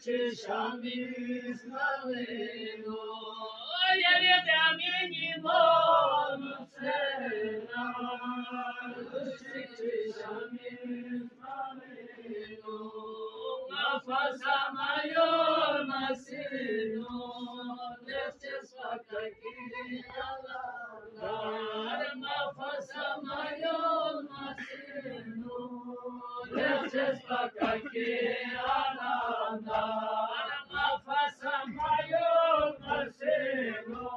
Чешами славину, Єрєдеміні моносена, Чешами славину, Мафаса майор масину, Нефте свакакина ландар, Мафаса майор масину, Nefte svakakina lандар, Мафаса майор масину,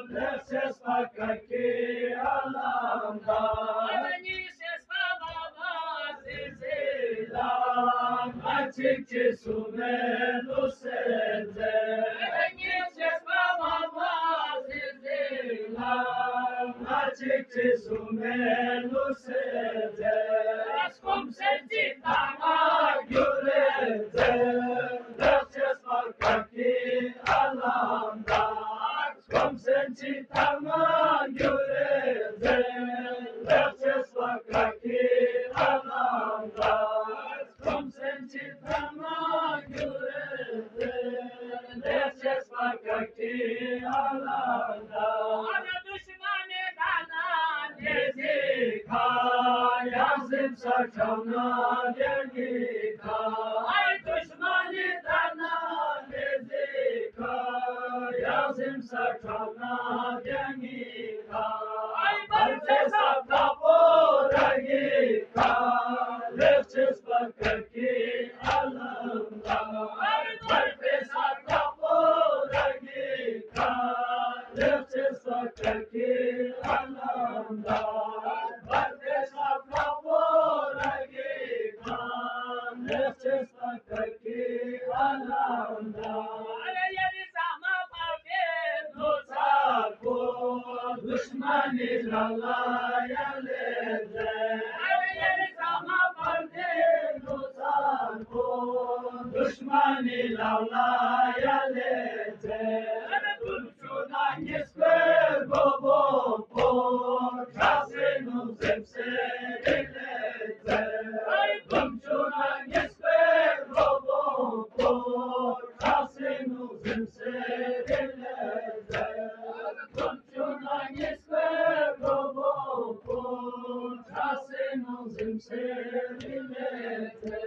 Nefte svakakina lандар, Açıkçı sumenu seze, Nefte açıkçı sumenu seze, Askom senti tama göreze, Nefte svakakina lандар, Askom senti tama göreze, Nefte svakakina lандар, Askom senti tama göreze, Nefte svakakina lандар. Yazım saçana delika, ay düşmanı dana delika, yazım saçana delika, ay barce sapla poragika, lefçes bakaki alında, ay barce sapla poragika, lefçes bakaki alında. Nefte svakakina lандар, Düşmani lalaya leze, Düşmani lalaya leze, Turçuna nisper bobo por, Kasenu zemserileze, Turçuna nisper bobo por, Kasenu zemserileze, Turçuna nisper bobo por, Kasenu zemserileze.